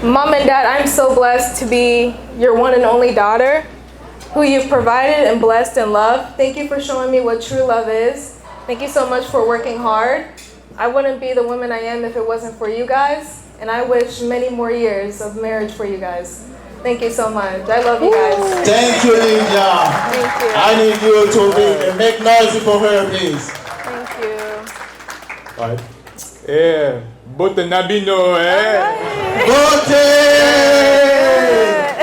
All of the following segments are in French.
Mom and Dad, I'm so blessed to be your one and only daughter, who you've provided and blessed and loved. Thank you for showing me what true love is. Thank you so much for working hard. I wouldn't be the woman I am if it wasn't for you guys, and I wish many more years of marriage for you guys. Thank you so much. I love you guys. Thank you, Lydia. Thank you. I need you to make noise for her, please. Thank you. Right. Yeah. Bote Nabino, eh? Bote!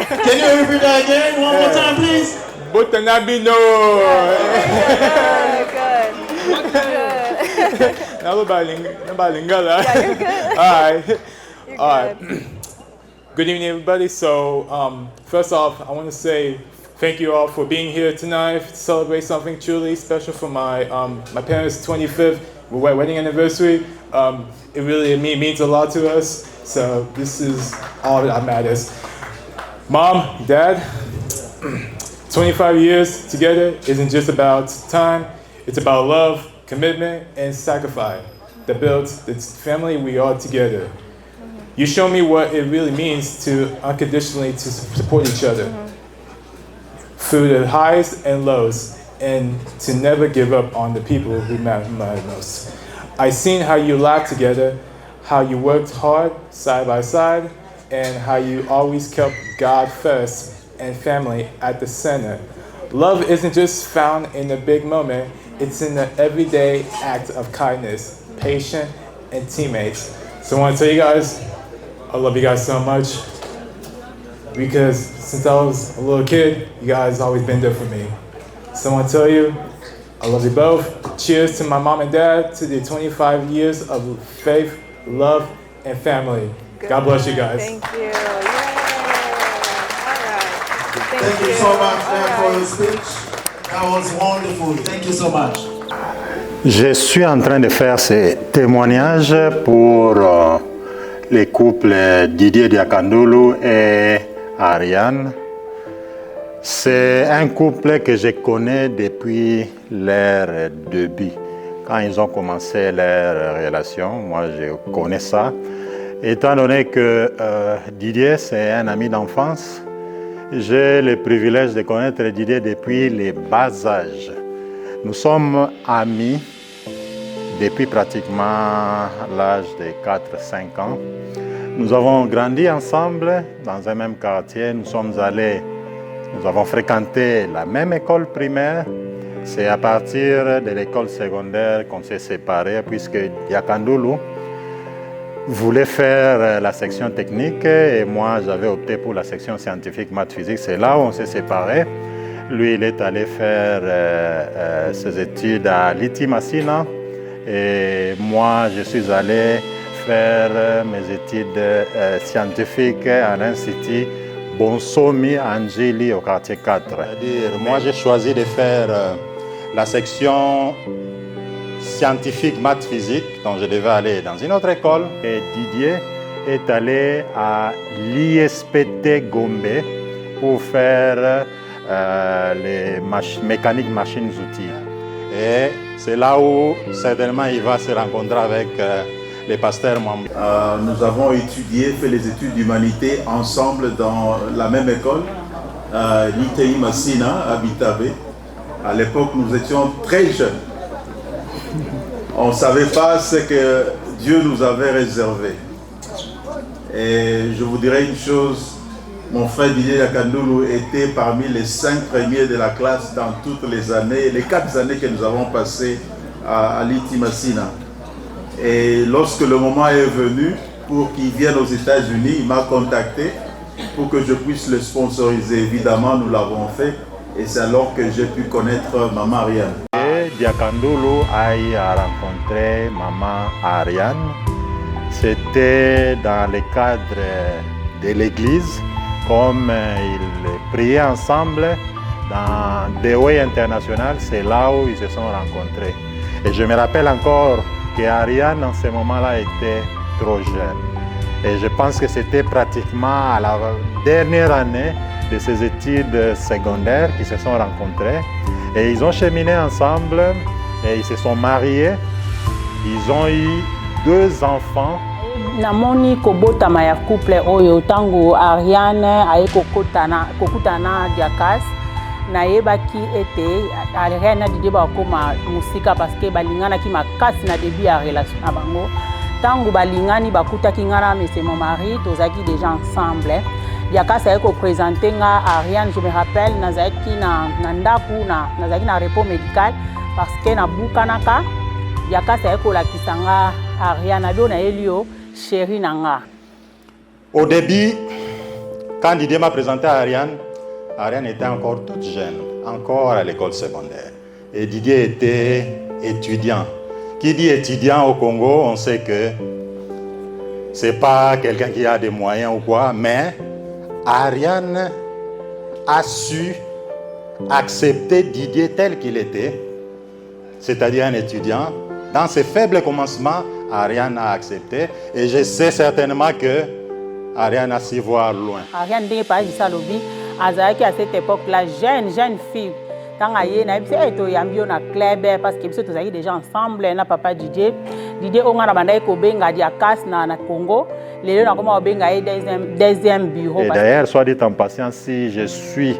Can you repeat that again one more time, please? Bote Nabino. Good. Nobody Lingala. Yeah, you're good. All right. Good evening, everybody. So, first off, I want to say thank you all for being here tonight to celebrate something truly special for my parents' 25th wedding anniversary. It really means a lot to us. So this is all that matters. Mom, Dad, 25 years together isn't just about time. It's about love, commitment, and sacrifice that builds the family we are together. You show me what it really means to unconditionally to support each other through the highs and lows, and to never give up on the people who matter most. I've seen how you laughed together, how you worked hard side by side, and how you always kept God first and family at the center. Love isn't just found in the big moment, it's in the everyday act of kindness, patience, and teammates. So I want to tell you guys, I love you guys so much, because since I was a little kid, you guys always been there for me. So I want to tell you, I love you both. Cheers to my mom and dad, to the 25 years of faith, love, and family. Good. God bless you guys. Thank you. Yay. All right. Thank you so much for your speech. That was wonderful. Thank you so much. Je suis en train de faire ces témoignages pour les couples Didier Diakandulu et Ariane. C'est un couple que je connais depuis leur début. Quand ils ont commencé leur relation, moi je connais ça. Étant donné que Didier, c'est un ami d'enfance, j'ai le privilège de connaître Didier depuis les bas âges. Nous sommes amis depuis pratiquement l'âge de 4-5 ans. Nous avons grandi ensemble dans un même quartier. Nous avons fréquenté la même école primaire. C'est à partir de l'école secondaire qu'on s'est séparés, puisque Diakandulu voulait faire la section technique et moi j'avais opté pour la section scientifique maths physique. C'est là où on s'est séparés. Lui, il est allé faire ses études à Liti Massina et moi, je suis allé faire mes études scientifiques à l'Institut Bonsomi Angeli au quartier 4. C'est-à-dire, moi, j'ai choisi de faire la section scientifique maths physique, donc je devais aller dans une autre école. Et Didier est allé à l'ISPT Gombe pour faire les mécaniques machines-outils. Et c'est là où certainement il va se rencontrer avec les pasteurs membres. Nous avons étudié, fait les études d'humanité ensemble dans la même école, l'ITI Massina à Bitabe. À l'époque, nous étions très jeunes. On ne savait pas ce que Dieu nous avait réservé. Et je vous dirais une chose, mon frère Didier Diakandulu était parmi les 5 premiers de la classe dans toutes les années, les 4 années que nous avons passées à l'ITI Massina. Et lorsque le moment est venu pour qu'il vienne aux États-Unis, il m'a contacté pour que je puisse le sponsoriser. Évidemment, nous l'avons fait et c'est alors que j'ai pu connaître maman Ariane. Et Diakandulu a rencontré maman Ariane. C'était dans le cadre de l'église, comme ils priaient ensemble dans Dewey International, c'est là où ils se sont rencontrés. Et je me rappelle encore qu'Ariane, en ce moment-là, était trop jeune. Et je pense que c'était pratiquement à la dernière année de ses études secondaires qu'ils se sont rencontrés. Et ils ont cheminé ensemble et ils se sont mariés. Ils ont eu 2 enfants namoni kobotama ya couple oyo tango Ariane aye kokutana Diakas nayebaki ete Ariane na Didier bakoma musika parce que balinganaki makasi na début ya relation na bango tango balingani bakutaki ngana mais c'est mon mari tozaki déjà ensemble Diakas aye ko présenter nga Ariane je me rappelle nazaki na ndaku nazaki na repos médical parce que na bukanaka Diakas aye ko lakisa nga Ariane abona elio chérie nanga. Au début, quand Didier m'a présenté à Ariane, Ariane était encore toute jeune, encore à l'école secondaire. Et Didier était étudiant. Qui dit étudiant au Congo, on sait que c'est pas quelqu'un qui a des moyens ou quoi, mais Ariane a su accepter Didier tel qu'il était, c'est-à-dire un étudiant. Dans ses faibles commencements, Ariane a accepté et je sais certainement que Ariane a su voir loin. Ariane n'est pas juste à l'objet, Azaki à cette époque-là, jeune fille. Quand Aye n'a pas été ambio na club parce que nous sommes déjà ensemble, na papa Didier on a bandai ko benga Diakas na Congo. Les gens comment benga deuxième bureau. Et d'ailleurs, soit dit en passant, si je suis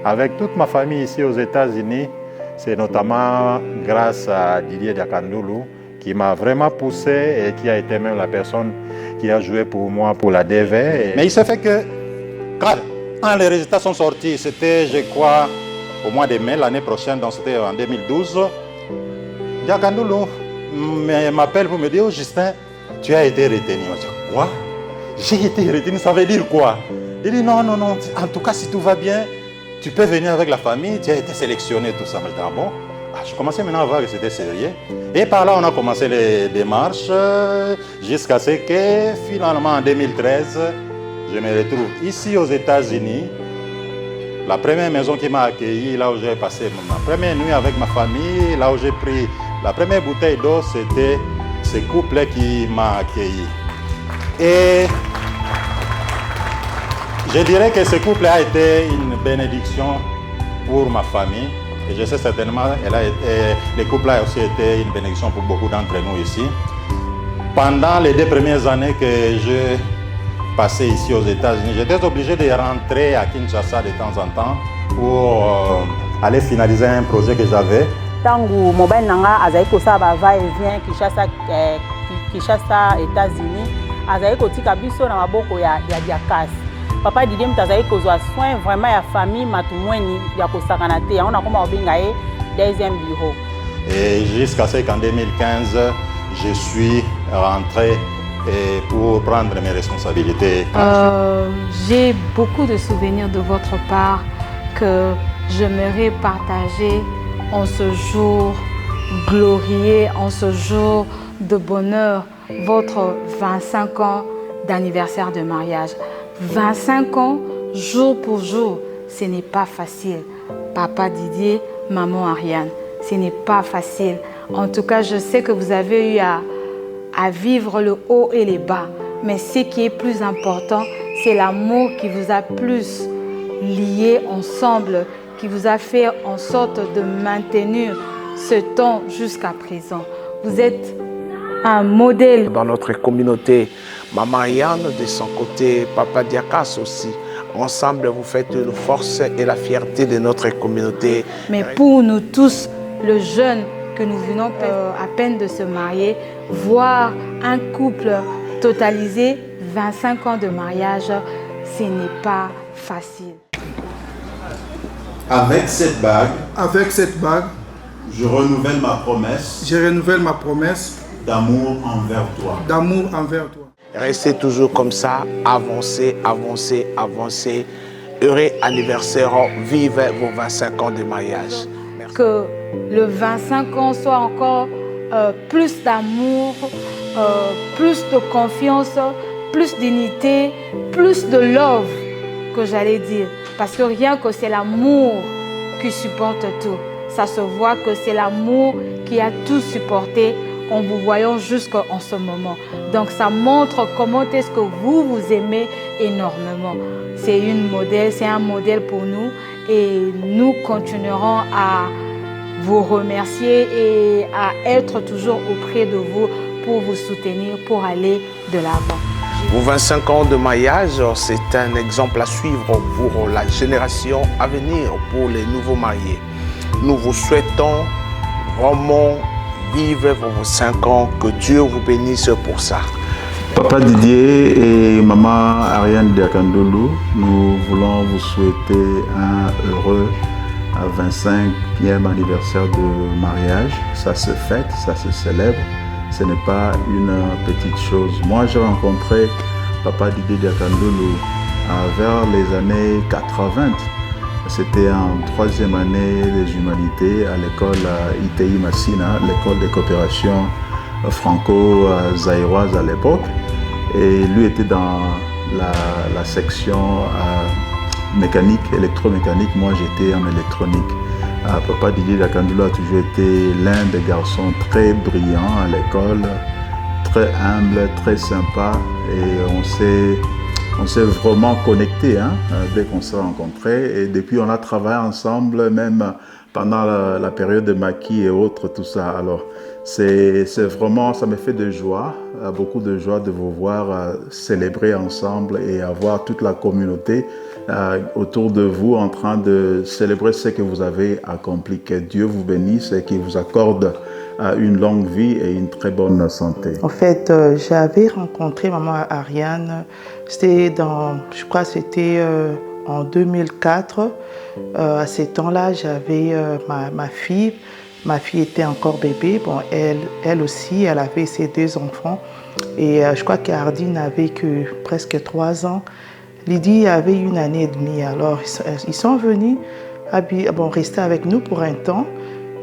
avec toute ma famille ici aux États-Unis, c'est notamment grâce à Didier Diakandoulou qui m'a vraiment poussé et qui a été même la personne qui a joué pour moi pour la DV. Mais il s'est fait que quand les résultats sont sortis, c'était je crois au mois de mai l'année prochaine, donc c'était en 2012, Diakandoulou m'appelle pour me dire « Oh Justin, tu as été retenu. » Je dis « Quoi? J'ai été retenu, ça veut dire quoi? Il dit « Non, en tout cas si tout va bien, tu peux venir avec la famille, tu as été sélectionné, tout ça. » Je dis « Ah bon ?» Je commençais maintenant à voir que c'était sérieux. Et par là, on a commencé les démarches jusqu'à ce que finalement, en 2013, je me retrouve ici aux États-Unis. La première maison qui m'a accueilli, là où j'ai passé ma première nuit avec ma famille, là où j'ai pris la première bouteille d'eau, c'était ce couple qui m'a accueilli. Et je dirais que ce couple a été une bénédiction pour ma famille. Et je sais certainement que le couple a aussi été une bénédiction pour beaucoup d'entre nous ici. Pendant les 2 premières années que je passais ici aux États-Unis, j'étais obligé de rentrer à Kinshasa de temps en temps pour aller finaliser un projet que j'avais. Tango mobile nanga azai ko sa ba va et vient Kinshasa États-Unis azai ko tika biso na maboko ya Diakas. Papa Didier mtazai ko zwa soin vraiment ya famille matumweni ya ko sakana te on a koma obenga e deuxième bureau. Et jusqu'à ce qu'en 2015 je suis rentré pour prendre mes responsabilités. J'ai beaucoup de souvenirs de votre part que j'aimerais partager en ce jour glorieux, en ce jour de bonheur, votre 25 ans d'anniversaire de mariage. 25 ans, jour pour jour, ce n'est pas facile. Papa Didier, maman Ariane, ce n'est pas facile. En tout cas, je sais que vous avez eu à vivre le haut et les bas. Mais ce qui est plus important, c'est l'amour qui vous a plus liés ensemble, qui vous a fait en sorte de maintenir ce temps jusqu'à présent. Vous êtes un modèle. Dans notre communauté, Maman Ariane, de son côté, Papa Diakas aussi. Ensemble, vous faites la force et la fierté de notre communauté. Mais pour nous tous, le jeune que nous venons à peine de se marier, voir un couple totaliser 25 ans de mariage, ce n'est pas facile. Avec cette bague, je renouvelle ma promesse d'amour envers toi. Restez toujours comme ça, avancez. Heureux anniversaire, vive vos 25 ans de mariage. Merci. Que le 25 ans soit encore plus d'amour, plus de confiance, plus d'unité, plus de love, que j'allais dire. Parce que rien que c'est l'amour qui supporte tout. Ça se voit que c'est l'amour qui a tout supporté en vous voyant jusqu'en ce moment. Donc ça montre comment est-ce que vous aimez énormément. C'est un modèle pour nous et nous continuerons à vous remercier et à être toujours auprès de vous pour vous soutenir, pour aller de l'avant. Vos 25 ans de mariage, c'est un exemple à suivre pour la génération à venir, pour les nouveaux mariés. Nous vous souhaitons vraiment vivre vos 5 ans, que Dieu vous bénisse pour ça. Papa Didier et maman Ariane Diakandolu, nous voulons vous souhaiter un heureux 25e anniversaire de mariage. Ça se fête, ça se célèbre. Ce n'est pas une petite chose. Moi, j'ai rencontré Papa Didier Diakandolu vers les années 80. C'était en 3e année des humanités à l'école ITI Massina, l'école de coopération franco-zaïroise à l'époque. Et lui était dans la section mécanique, électromécanique. Moi, j'étais en électronique. Papa Didier Diakandolu a toujours été l'un des garçons très brillants à l'école, très humble, très sympa. Et on s'est vraiment connecté dès qu'on s'est rencontrés. Et depuis, on a travaillé ensemble, même pendant la période de maquis et autres, tout ça. Alors, c'est vraiment, ça me fait de joie, beaucoup de joie de vous voir célébrer ensemble et avoir toute la communauté autour de vous en train de célébrer ce que vous avez accompli. Que Dieu vous bénisse et qu'il vous accorde une longue vie et une très bonne santé. En fait, j'avais rencontré maman Ariane, c'était je crois que c'était en 2004. À ce temps-là, j'avais ma fille. Ma fille était encore bébé. Bon, elle aussi, elle avait ses 2 enfants. Et je crois qu'Ardine n'avait que presque 3 ans. Lydie avait 1 année et demie. Alors, ils sont venus rester avec nous pour un temps.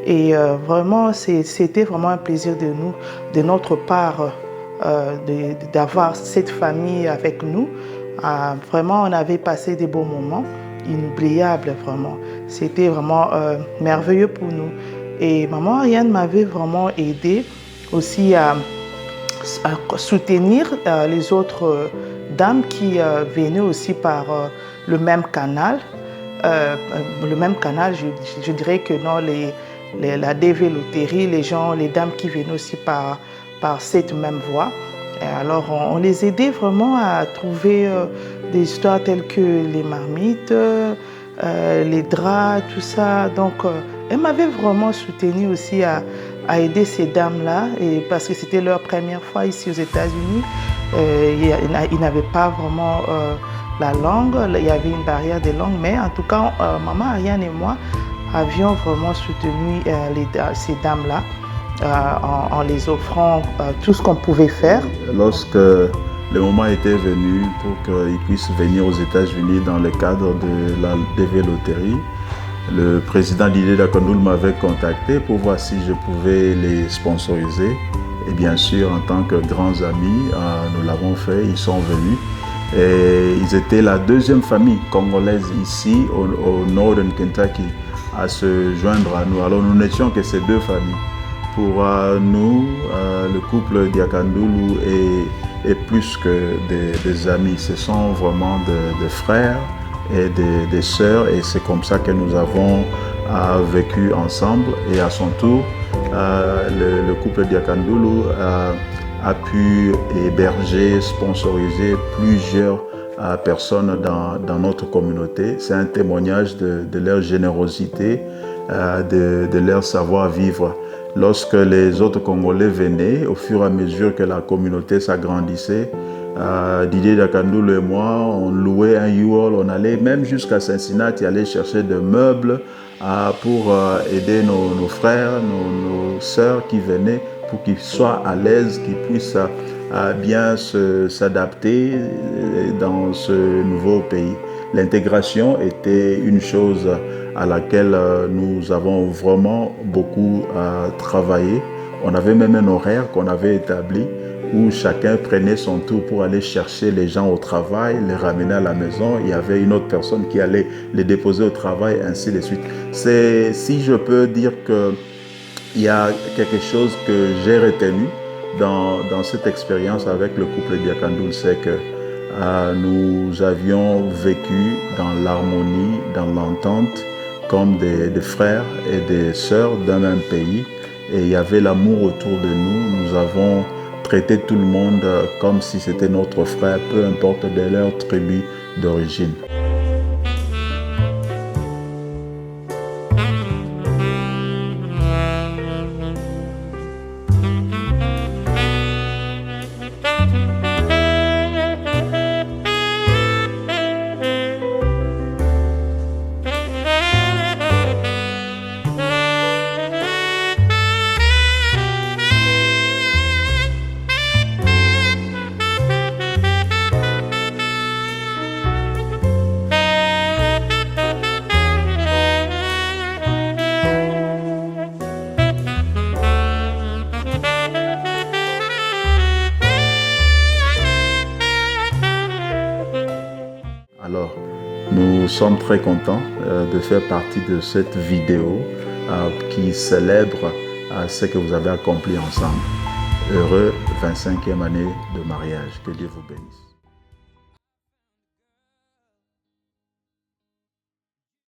Et vraiment, c'était vraiment un plaisir de notre part d'avoir cette famille avec nous. Vraiment, on avait passé des beaux moments, inoubliables vraiment. C'était vraiment merveilleux pour nous. Et maman Ariane m'avait vraiment aidé aussi à soutenir les autres dames qui venaient aussi par le même canal. Je dirais que non, la DV Loterie, les dames qui venaient aussi par cette même voie. Et alors on les aidait vraiment à trouver des histoires telles que les marmites, les draps, tout ça. Donc elle m'avait vraiment soutenue aussi à aider ces dames-là, parce que c'était leur première fois ici aux États-Unis. Ils n'avaient pas vraiment la langue, il y avait une barrière de langue, mais en tout cas, maman Ariane et moi avions vraiment soutenu ces dames-là en les offrant tout ce qu'on pouvait faire. Lorsque le moment était venu pour qu'ils puissent venir aux États-Unis dans le cadre de la DV Loterie, le président Didier Diakandolu m'avait contacté pour voir si je pouvais les sponsoriser. Et bien sûr, en tant que grands amis, nous l'avons fait, ils sont venus. Et ils étaient la 2e famille congolaise ici, au Northern Kentucky, à se joindre à nous. Alors nous n'étions que ces 2 familles. Pour nous, le couple Diakandolu est plus que des amis. Ce sont vraiment des frères et des sœurs, et c'est comme ça que nous avons vécu ensemble. Et à son tour, le couple Diakandolu a pu héberger, sponsoriser plusieurs personnes dans notre communauté. C'est un témoignage de leur générosité, de leur savoir-vivre. Lorsque les autres Congolais venaient, au fur et à mesure que la communauté s'agrandissait, Didier Diakandolu et moi, on louait un U-Haul, on allait même jusqu'à Cincinnati, aller chercher des meubles pour aider nos frères, nos sœurs qui venaient, pour qu'ils soient à l'aise, qu'ils puissent bien s'adapter dans ce nouveau pays. L'intégration était une chose à laquelle nous avons vraiment beaucoup travaillé. On avait même un horaire qu'on avait établi où chacun prenait son tour pour aller chercher les gens au travail, les ramener à la maison. Il y avait une autre personne qui allait les déposer au travail, ainsi de suite. Si je peux dire qu'il y a quelque chose que j'ai retenu dans cette expérience avec le couple Diakandolu, c'est que nous avions vécu dans l'harmonie, dans l'entente, comme des frères et des sœurs d'un même pays. Et il y avait l'amour autour de nous. Nous avons traiter tout le monde comme si c'était notre frère, peu importe de leur tribu d'origine. Alors, nous sommes très contents de faire partie de cette vidéo qui célèbre ce que vous avez accompli ensemble. Heureux 25e année de mariage. Que Dieu vous bénisse.